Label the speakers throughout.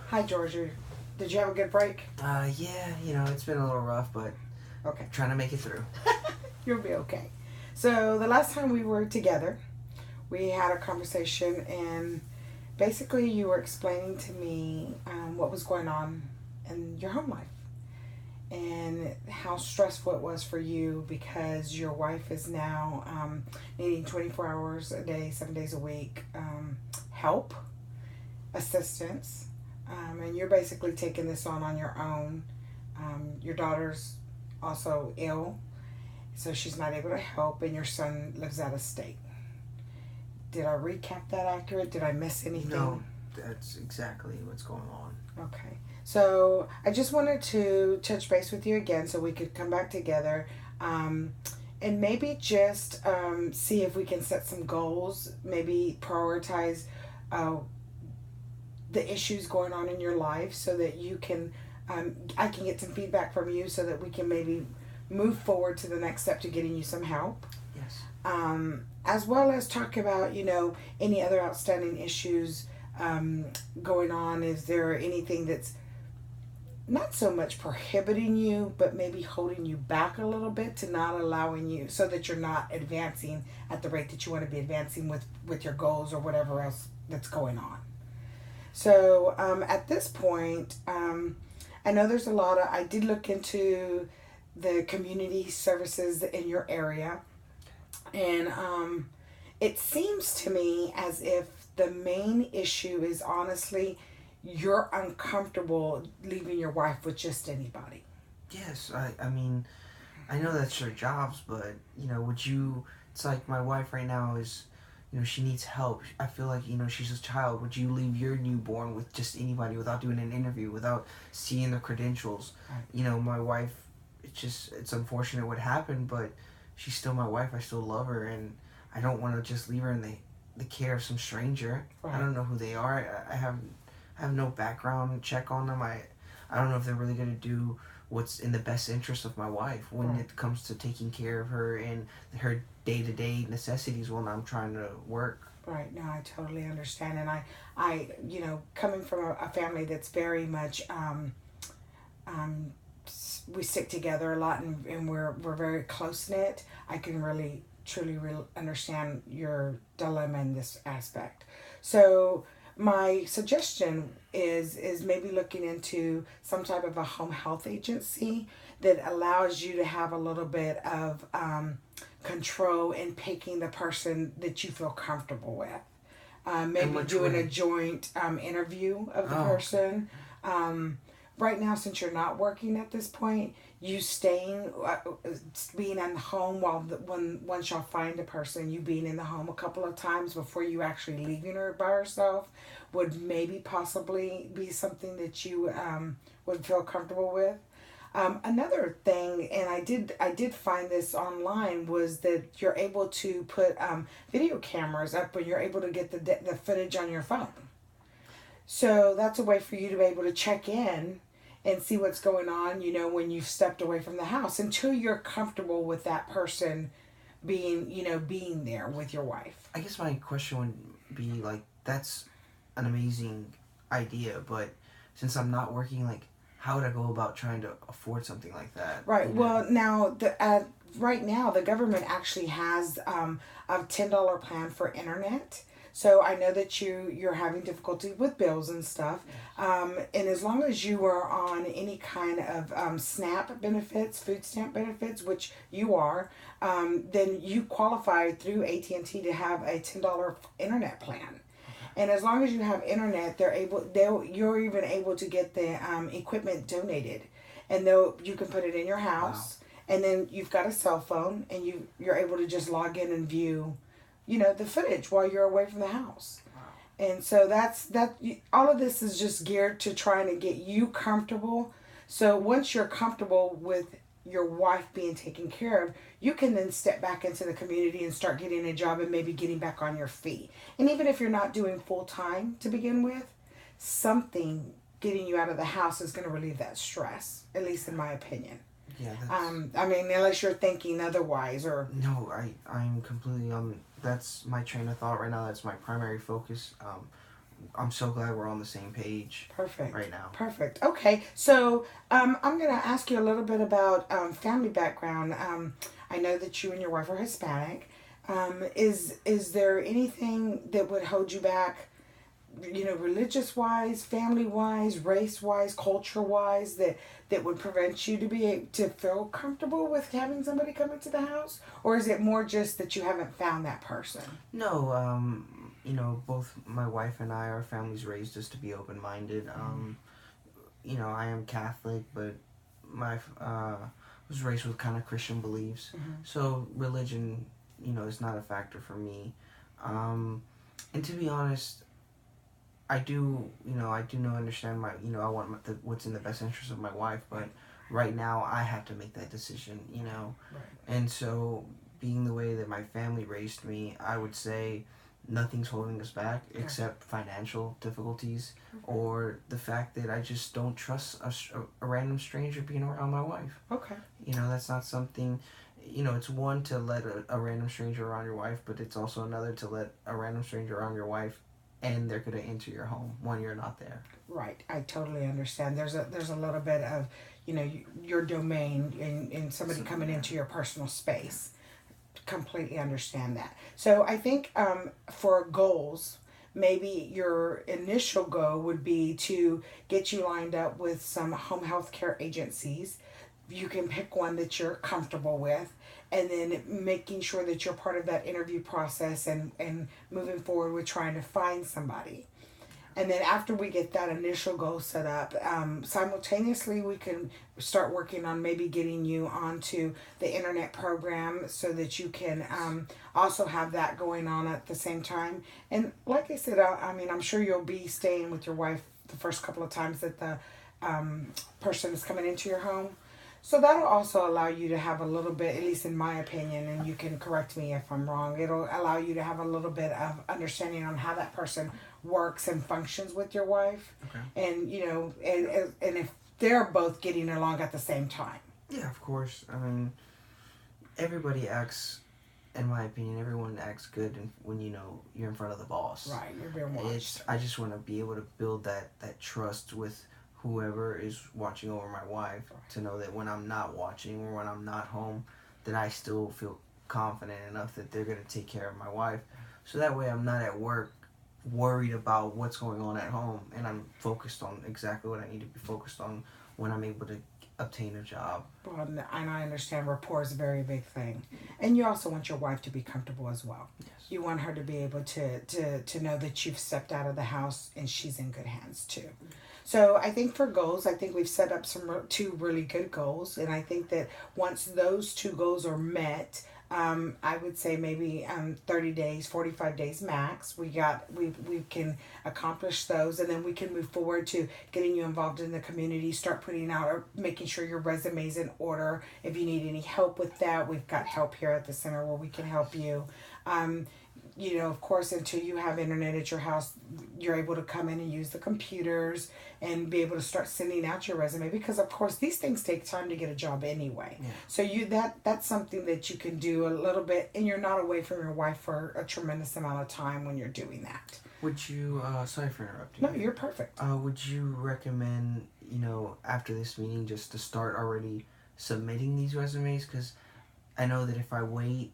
Speaker 1: Hi, Georgia. Did you have a good break?
Speaker 2: Yeah, it's been a little rough, but
Speaker 1: Okay.
Speaker 2: trying to make it through.
Speaker 1: You'll be okay. So, the last time we were together, we had a conversation, and basically, you were explaining to me what was going on in your home life and how stressful it was for you because your wife is now needing 24 hours a day, 7 days a week help, assistance, and you're basically taking this on your own. Your daughter's also ill, so she's not able to help, and your son lives out of state. Did I recap that accurate? Did I miss anything?
Speaker 2: No, that's exactly what's going on.
Speaker 1: Okay. So I just wanted to touch base with you again so we could come back together um, and maybe just see if we can set some goals, maybe prioritize uh, the issues going on in your life so that you can, I can get some feedback from you so that we can maybe move forward to the next step to getting you some help.
Speaker 2: Yes.
Speaker 1: As well as talk about, any other outstanding issues going on. Is there anything that's not so much prohibiting you, but maybe holding you back a little bit to not allowing you so that you're not advancing at the rate that you want to be advancing with your goals or whatever else that's going on? So at this point, I know there's a lot of, I did look into the community services in your area, and it seems to me as if the main issue is honestly you're uncomfortable leaving your wife with just anybody.
Speaker 2: Yes, I mean, I know that's your jobs, but, would you, it's like my wife right now is, she needs help. I feel like, she's a child. Would you leave your newborn with just anybody without doing an interview, without seeing their credentials?
Speaker 1: Right.
Speaker 2: My wife, it's unfortunate what happened, but she's still my wife. I still love her, and I don't want to just leave her in the care of some stranger.
Speaker 1: Right.
Speaker 2: I don't know who they are. I have no background check on them. I don't know if they're really going to do what's in the best interest of my wife when
Speaker 1: Right.
Speaker 2: it comes to taking care of her and her day-to-day necessities when I'm trying to work.
Speaker 1: Right. No, I totally understand. And coming from a family that's very much, um, we stick together a lot, and we're very close knit. I can really, truly, understand your dilemma in this aspect. So, my suggestion is maybe looking into some type of a home health agency that allows you to have a little bit of control in picking the person that you feel comfortable with. Maybe doing a joint interview of the person. Um, right now, since you're not working at this point, you staying, being in the home once y'all find a person, you being in the home a couple of times before you actually leaving her by herself would maybe possibly be something that you would feel comfortable with. Another thing, and I did find this online, was that you're able to put video cameras up, and you're able to get the footage on your phone. So that's a way for you to be able to check in and see what's going on, when you've stepped away from the house until you're comfortable with that person being there with your wife.
Speaker 2: I guess my question would be like, that's an amazing idea, but since I'm not working, like, how would I go about trying to afford something like that?
Speaker 1: Right. Well, now right now the government actually has a $10 plan for internet. So I know that you're having difficulty with bills and stuff, and as long as you are on any kind of SNAP benefits, food stamp benefits, which you are, then you qualify through AT&T to have a $10 internet plan. And as long as you have internet, you're even able to get the equipment donated, and you can put it in your house. Wow. And then you've got a cell phone, and you're able to just log in and view, the footage while you're away from the house. Wow. And so all of this is just geared to trying to get you comfortable. So once you're comfortable with your wife being taken care of, you can then step back into the community and start getting a job and maybe getting back on your feet. And even if you're not doing full time to begin with, something getting you out of the house is going to relieve that stress, at least in my opinion.
Speaker 2: Yeah.
Speaker 1: Unless you're thinking otherwise, or
Speaker 2: no, I'm completely on. That's my train of thought right now. That's my primary focus. I'm so glad we're on the same page
Speaker 1: Perfect.
Speaker 2: right now.
Speaker 1: Perfect. Okay, so I'm going to ask you a little bit about family background. I know that you and your wife are Hispanic. Is there anything that would hold you back, religious wise, family wise, race wise, culture wise, that would prevent you to be to feel comfortable with having somebody come into the house, or is it more just that you haven't found that person?
Speaker 2: No, both my wife and I, our families raised us to be open minded. I am Catholic, but my was raised with kind of Christian beliefs, so religion, is not a factor for me. And to be honest, I do not understand I want what's in the best interest of my wife, but right now I have to make that decision.
Speaker 1: Right.
Speaker 2: And so, being the way that my family raised me, I would say nothing's holding us back except financial difficulties or the fact that I just don't trust a random stranger being around my wife.
Speaker 1: Okay.
Speaker 2: That's not something. It's one to let a random stranger around your wife, but it's also another to let a random stranger around your wife and they're going to enter your home when you're not there.
Speaker 1: Right. I totally understand. There's a little bit of, your domain and somebody coming into your personal space. Completely understand that. So I think for goals, maybe your initial goal would be to get you lined up with some home health care agencies. You can pick one that you're comfortable with, and then making sure that you're part of that interview process and moving forward with trying to find somebody. And then after we get that initial goal set up, simultaneously we can start working on maybe getting you onto the internet program so that you can also have that going on at the same time. And like I said, I'm sure you'll be staying with your wife the first couple of times that the person is coming into your home. So that'll also allow you to have a little bit, at least in my opinion, and you can correct me if I'm wrong, it'll allow you to have a little bit of understanding on how that person works and functions with your wife.
Speaker 2: Okay.
Speaker 1: And, and if they're both getting along at the same time.
Speaker 2: Yeah, of course. I mean, everybody acts, in my opinion, everyone acts good when you're in front of the boss.
Speaker 1: Right, you're being watched.
Speaker 2: I just want to be able to build that trust with whoever is watching over my wife, to know that when I'm not watching or when I'm not home, that I still feel confident enough that they're going to take care of my wife. So that way I'm not at work worried about what's going on at home, and I'm focused on exactly what I need to be focused on when I'm able to obtain a job.
Speaker 1: Well, and I understand rapport is a very big thing. And you also want your wife to be comfortable as well.
Speaker 2: Yes.
Speaker 1: You want her to be able to know that you've stepped out of the house and she's in good hands too. So I think for goals, I think we've set up two really good goals. And I think that once those two goals are met, I would say maybe 30 days, 45 days max. We can accomplish those, and then we can move forward to getting you involved in the community, start putting out or making sure your resume's in order. If you need any help with that, we've got help here at the center where we can help you. Of course, until you have internet at your house, you're able to come in and use the computers and be able to start sending out your resume, because of course these things take time to get a job anyway.
Speaker 2: Yeah.
Speaker 1: So that's something that you can do a little bit, and you're not away from your wife for a tremendous amount of time when you're doing that.
Speaker 2: Would you, sorry for interrupting.
Speaker 1: No, you're perfect.
Speaker 2: Would you recommend, after this meeting, just to start already submitting these resumes? Because I know that if I wait,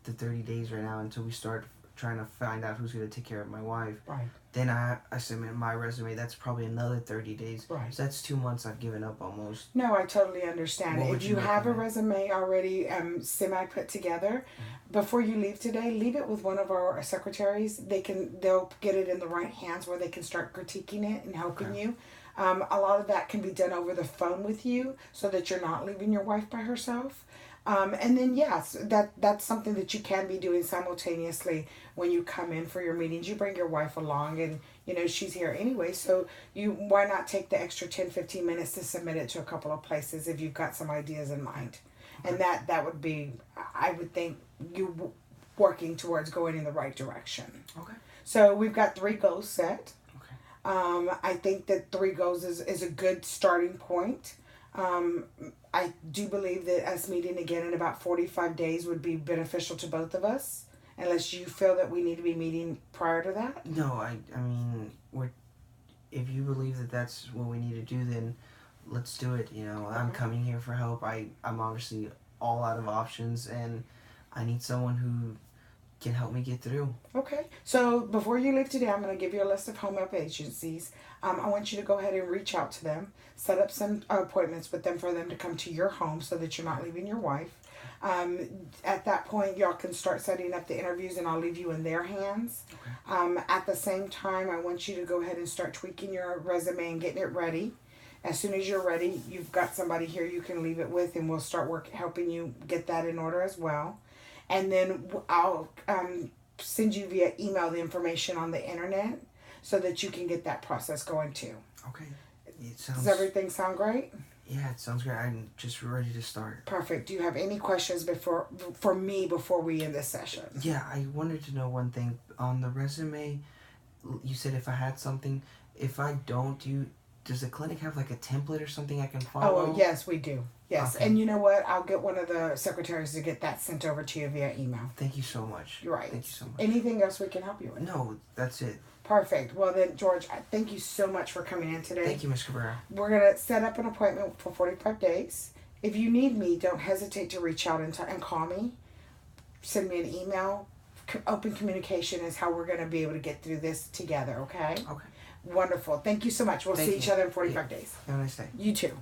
Speaker 2: the 30 days right now until we start trying to find out who's going to take care of my wife,
Speaker 1: Right.
Speaker 2: then I submit my resume, that's probably another 30 days.
Speaker 1: Right.
Speaker 2: So that's 2 months I've given up almost.
Speaker 1: No, I totally understand.
Speaker 2: What
Speaker 1: If
Speaker 2: would
Speaker 1: you
Speaker 2: you
Speaker 1: have a
Speaker 2: recommend?
Speaker 1: resume already semi put together, before you leave today, leave it with one of our secretaries. They'll get it in the right hands where they can start critiquing it and helping you. A lot of that can be done over the phone with you, so that you're not leaving your wife by herself. And then yes, that's something that you can be doing simultaneously when you come in for your meetings. You bring your wife along, and she's here anyway, so why not take the extra 10-15 minutes to submit it to a couple of places if you've got some ideas in mind. And that would be, I would think, you working towards going in the right direction.
Speaker 2: Okay.
Speaker 1: So we've got 3 goals set.
Speaker 2: Okay.
Speaker 1: I think that 3 goals is a good starting point. I do believe that us meeting again in about 45 days would be beneficial to both of us. unless you feel that we need to be meeting prior to that.
Speaker 2: No, I mean, if you believe that that's what we need to do, then let's do it. You know, I'm coming here for help. I'm obviously all out of options, and I need someone who can help me get through.
Speaker 1: Okay. So before you leave today, I'm going to give you a list of home health agencies. I want you to go ahead and reach out to them, set up some appointments with them for them to come to your home so that you're not leaving your wife. At that point, y'all can start setting up the interviews, and I'll leave you in their hands.
Speaker 2: Okay.
Speaker 1: At the same time, I want you to go ahead and start tweaking your resume and getting it ready. As soon as you're ready, you've got somebody here you can leave it with, and we'll start helping you get that in order as well. And then I'll send you via email the information on the internet so that you can get that process going too.
Speaker 2: Okay.
Speaker 1: Does everything sound great?
Speaker 2: Yeah, it sounds great. I'm just ready to start.
Speaker 1: Perfect. Do you have any questions for me before we end this session?
Speaker 2: Yeah, I wanted to know one thing. On the resume, you said if I had something, if I don't, does the clinic have like a template or something I can follow?
Speaker 1: Oh, yes, we do. Yes.
Speaker 2: Okay.
Speaker 1: And you know what? I'll get one of the secretaries to get that sent over to you via email.
Speaker 2: Thank you so much.
Speaker 1: You're right.
Speaker 2: Thank you so much.
Speaker 1: Anything else we can help you with?
Speaker 2: No, that's it.
Speaker 1: Perfect. Well then, George, thank you so much for coming in today.
Speaker 2: Thank you, Ms. Cabrera.
Speaker 1: We're going to set up an appointment for 45 days. If you need me, don't hesitate to reach out and call me. Send me an email. Open communication is how we're going to be able to get through this together, okay?
Speaker 2: Okay.
Speaker 1: Wonderful. Thank you so much. We'll see each other in 45 days.
Speaker 2: Have a nice day.
Speaker 1: You too.